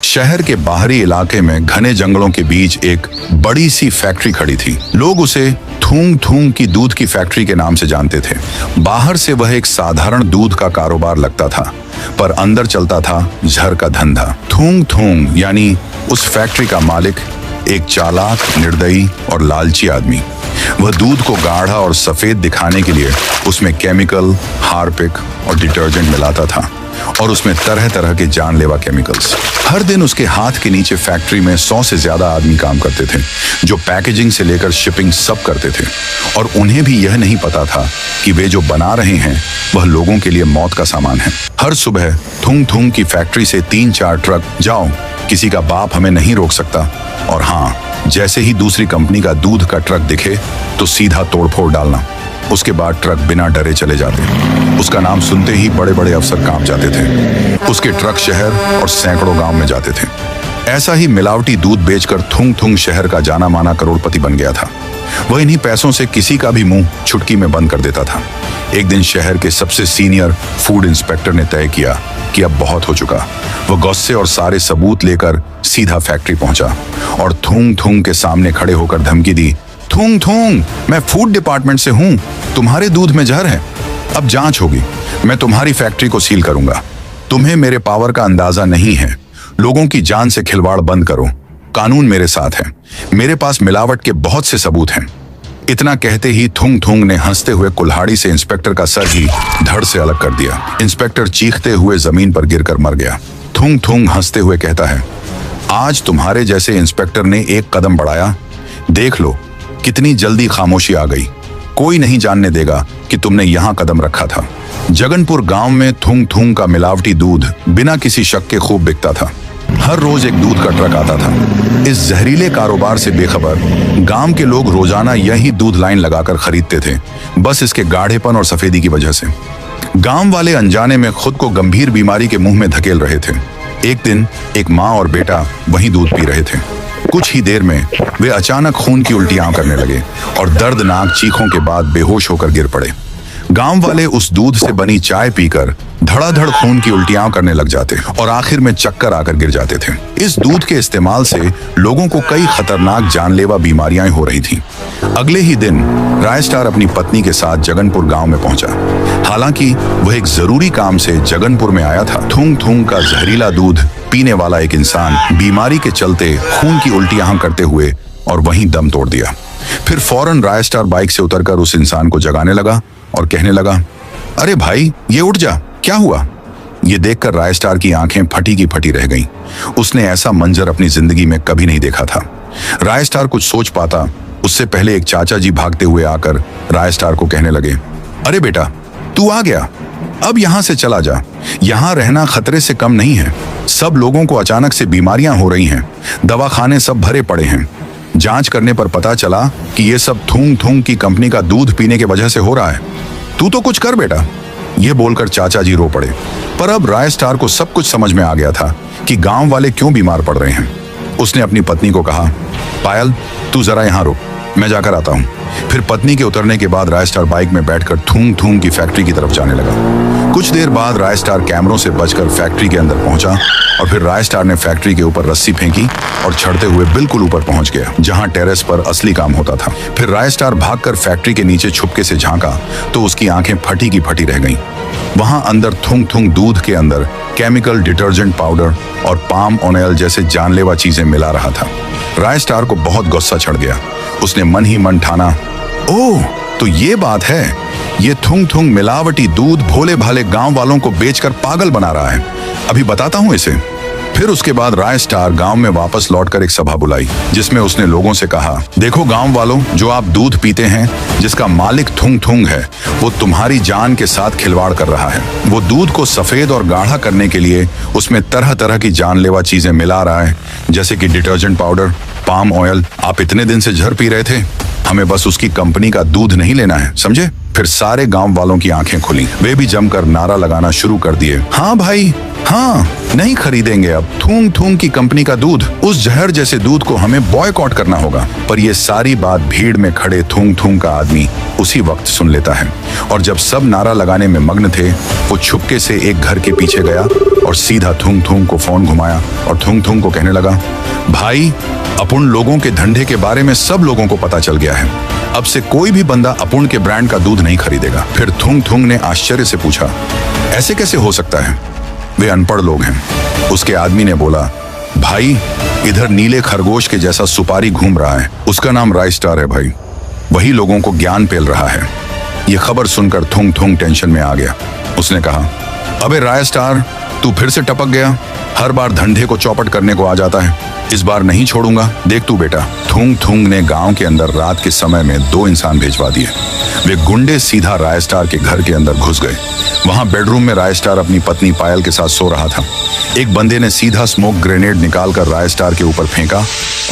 शहर के बाहरी इलाके में घने जंगलों के बीच एक बड़ी सी फैक्ट्री खड़ी थी। लोग उसे थूंग थूंग की दूध की फैक्ट्री के नाम से जानते थे। बाहर से वह एक साधारण दूध का कारोबार लगता था, पर अंदर चलता था जहर का धंधा। थूंग थूंग यानी उस फैक्ट्री का मालिक एक चालाक, निर्दयी और लालची आदमी। वह दूध को गाढ़ा और सफेद दिखाने के लिए उसमें केमिकल, हार्पिक और डिटर्जेंट मिलाता था, और उसमें तरह तरह के जानलेवा केमिकल्स। हर दिन उसके हाथ के नीचे फैक्ट्री में 100 से ज्यादा आदमी काम करते थे, जो पैकेजिंग से लेकर शिपिंग सब करते थे। और उन्हें भी यह नहीं पता था कि वे जो बना रहे हैं वह लोगों के लिए मौत का सामान है। हर सुबह थूंग थूंग की फैक्ट्री से 3-4 ट्रक, जाओ, किसी का बाप हमें नहीं रोक सकता। और हाँ, जैसे ही दूसरी कंपनी का दूध का ट्रक दिखे तो सीधा तोड़फोड़ डालना। उसके बाद ट्रक बिना डरे चले जाते। उसका नाम सुनते ही बड़े बड़े अफसर कांप जाते थे। उसके ट्रक शहर और सैकड़ों गांव में जाते थे। ऐसा ही मिलावटी दूध बेचकर थुंग थुंग शहर का जाना माना करोड़पति बन गया था। वह इन्हीं पैसों से किसी का भी मुंह चुटकी में बंद कर देता था। एक दिन शहर के सबसे सीनियर फूड इंस्पेक्टर ने तय किया कि अब बहुत हो चुका। वह गुस्से और सारे सबूत लेकर सीधा फैक्ट्री पहुंचा और थूंग थूंग के सामने खड़े होकर धमकी दी, थूंग थूंग, मैं फूड डिपार्टमेंट से हूं, तुम्हारे दूध में जहर है, अब जांच होगी, मैं तुम्हारी फैक्ट्री को सील करूंगा। तुम्हें मेरे पावर का अंदाजा नहीं है। लोगों की जान से खिलवाड़ बंद करो, कानून मेरे साथ है, मेरे पास मिलावट के बहुत से सबूत हैं। इतना कहते ही थुंग थुंग ने हंसते हुए कुल्हाड़ी से इंस्पेक्टर का सर ही धड़ से अलग कर दिया। इंस्पेक्टर चीखते हुए जमीन पर गिरकर मर गया। थुंग थुंग हंसते हुए कहता है, आज तुम्हारे जैसे इंस्पेक्टर ने एक कदम बढ़ाया, देख लो कितनी जल्दी खामोशी आ गई। कोई नहीं जानने देगा कि तुमने यहां कदम रखा था। जगनपुर गांव में थुंग थुंग का मिलावटी दूध बिना किसी शक के खूब बिकता था। हर रोज एक दूध का ट्रक आता था। इस जहरीले कारोबार से बेखबर गांव के लोग रोजाना यही दूध लाइन लगाकर खरीदते थे, बस इसके गाढ़ेपन और सफेदी की वजह से। गांव वाले अनजाने में खुद को गंभीर बीमारी के मुंह में धकेल रहे थे। एक दिन एक माँ और बेटा वही दूध पी रहे थे। कुछ ही देर में वे अचानक खून की उल्टियां करने लगे और दर्दनाक चीखों के बाद बेहोश होकर गिर पड़े। गांव वाले उस दूध से बनी चाय पीकर धड़ाधड़ खून की उल्टियां करने लग जाते और आखिर में चक्कर आकर गिर जाते थे। इस दूध के इस्तेमाल से लोगों को कई खतरनाक जानलेवा बीमारियां हो रही थीं। अगले ही दिन राय स्टार अपनी पत्नी के साथ जगनपुर गांव में पहुंचा। हालांकि वह एक जरूरी काम से जगनपुर में आया था। थूंग थूंग का जहरीला दूध पीने वाला एक इंसान बीमारी के चलते खून की उल्टियां करते हुए और वहीं दम तोड़ दिया। फिर फौरन राय स्टार बाइक से उतरकर उस इंसान को जगाने लगा और कहने लगा, अरे भाई, ये उठ जा, क्या हुआ? ये देखकर राय स्टार की आंखें फटी की फटी रह गईं। उसने ऐसा मंजर अपनी जिंदगी में कभी नहीं देखा था। राय स्टार कुछ सोच पाता उससे पहले एक चाचा जी भागते हुए आकर राय स्टार को कहने लगे, अरे बेटा, तू आ गया, अब यहाँ से चला जा। यहाँ रहना खतरे से कम नहीं है। सब लोगों को अचानक से बीमारियां हो रही हैं, दवाखाने सब भरे पड़े हैं। जांच करने पर पता चला कि ये सब थूंग थूंग की कंपनी का दूध पीने की वजह से हो रहा है। तू तो कुछ कर बेटा। ये बोलकर चाचा जी रो पड़े। पर अब राय स्टार को सब कुछ समझ में आ गया था कि गांव वाले क्यों बीमार पड़ रहे हैं। उसने अपनी पत्नी को कहा, पायल, तू जरा यहाँ रुक, मैं जाकर आता हूँ। फिर पत्नी के उतरने के बाद राय स्टार बाइक में बैठकर थूंग थूंग की फैक्ट्री की तरफ जाने लगा। कुछ देर बाद राय स्टार कैमरों से बचकर फैक्ट्री के अंदर पहुंचा और फिर राय स्टार ने फैक्ट्री के ऊपर रस्सी फेंकी और चढ़ते हुए बिल्कुल ऊपर पहुंच गया, जहां टेरेस पर असली काम होता था। फिर राय स्टार भागकर फैक्ट्री के नीचे छुपके से झांका तो उसकी आंखें फटी की फटी रह गईं। वहां अंदर थुंग थुंग दूध के अंदर केमिकल, डिटर्जेंट पाउडर और पाम ऑयल जैसे जानलेवा चीजें मिला रहा था। राय स्टार को बहुत गुस्सा चढ़ गया। उसने मन ही मन ठाना, ओह, तो ये बात है, ये थुंग थुंग मिलावटी दूध भोले भाले गांव वालों को बेचकर पागल बना रहा है। अभी बताता हूं इसे। फिर उसके बाद राय स्टार गांव में वापस लौटकर एक सभा बुलाई, जिसमें उसने लोगों से कहा, देखो गांव वालों, जो आप दूध पीते हैं, जिसका मालिक थुंग थुंग है, वो तुम्हारी जान के साथ खिलवाड़ कर रहा है। वो दूध को सफेद और गाढ़ा करने के लिए उसमें तरह तरह की जानलेवा चीजें मिला रहा है, जैसे कि डिटर्जेंट पाउडर, पाम ऑयल आप इतने दिन से झर पी रहे थे, हमें बस उसकी कंपनी का दूध नहीं लेना है, समझे? फिर सारे गांव वालों की आंखें खुली। वे भी जमकर नारा लगाना शुरू कर दिए, हाँ भाई हाँ, नहीं खरीदेंगे अब थूंग थूंग की कंपनी का दूध। उस जहर जैसे दूध को हमें बॉयकॉट करना होगा। पर ये सारी बात भीड़ में खड़े थूंग थूंग का आदमी उसी वक्त सुन लेता है। और जब सब नारा लगाने में मग्न थे, वो छुपके से एक घर के पीछे गया और सीधा थूंग थूंग को फोन घुमाया और थूंग थूंग को कहने लगा, भाई अपुन लोगों के धंधे के बारे में सब लोगों को पता चल गया है। अब से कोई भी बंदा अपुन के ब्रांड का दूध नहीं खरीदेगा। फिर थूंग थूंग ने आश्चर्य से पूछा, ऐसे कैसे हो सकता है? वे अनपढ़ लोग हैं। उसके आदमी ने बोला, भाई इधर नीले खरगोश के जैसा सुपारी घूम रहा है, उसका नाम राय स्टार है भाई, वही लोगों को ज्ञान पेल रहा है। ये खबर सुनकर थूंग थूंग टेंशन में आ गया। उसने कहा, अबे राय स्टार, तू फिर से टपक गया। हर बार धंधे को चौपट करने को आ जाता है। इस बार नहीं छोड़ूंगा, देख तू बेटा। थूंग थूंग ने गांव के अंदर रात के समय में 2 इंसान भेजवा दिए। वे गुंडे सीधा राय स्टार के घर के अंदर घुस गए। वहां बेडरूम में राय स्टार अपनी पत्नी पायल के साथ सो रहा था। एक बंदे ने सीधा स्मोक ग्रेनेड निकालकर राय स्टार के ऊपर फेंका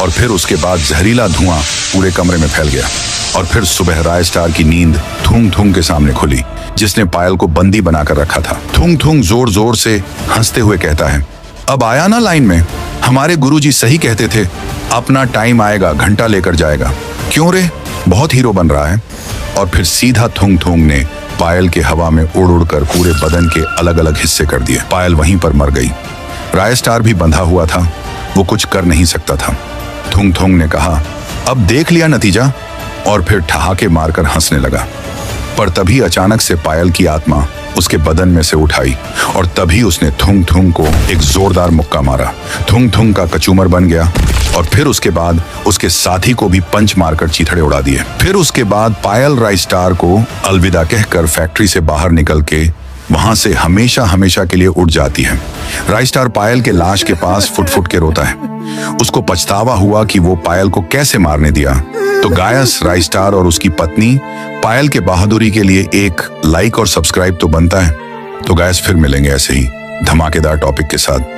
और फिर उसके बाद जहरीला धुआं पूरे कमरे में फैल गया। और फिर सुबह राय स्टार की नींद थूंग थूंग के सामने खुली, जिसने पायल को बंदी बनाकर रखा था। थूंग थूंग जोर जोर से हंसते हुए कहता है, अब आया ना लाइन में? हमारे गुरुजी सही कहते थे, अपना टाइम आएगा घंटा लेकर जाएगा। क्यों रे, बहुत हीरो बन रहा है। और फिर सीधा थूंग थूंग ने पायल के हवा में उड़ उड़कर पूरे बदन के अलग अलग हिस्से कर दिए। पायल वहीं पर मर गई। राय स्टार भी बंधा हुआ था, वो कुछ कर नहीं सकता था। थूंग थूंग ने कहा, अब देख लिया नतीजा, और फिर ठहाके मारकर हंसने लगा। पर तभी अचानक से पायल की आत्मा उसके बदन में से उठाई और तभी उसने थूंग थूंग को एक जोरदार मुक्का मारा। थूंग थूंग का कचूमर बन गया और फिर उसके बाद उसके साथी को भी पंच मारकर चीथड़े उड़ा दिए। फिर उसके बाद पायल राय स्टार को अलविदा कहकर फैक्ट्री से बाहर निकल के वहां से हमेशा हमेशा के लिए उड़ जाती है। राय स्टार पायल के लाश के पास फुट फुट के रोता है। उसको पछतावा हुआ कि वो पायल को कैसे मारने दिया। तो गायस राय स्टार और उसकी पत्नी पायल के बहादुरी के लिए एक लाइक और सब्सक्राइब तो बनता है। तो गायस फिर मिलेंगे ऐसे ही धमाकेदार टॉपिक के साथ।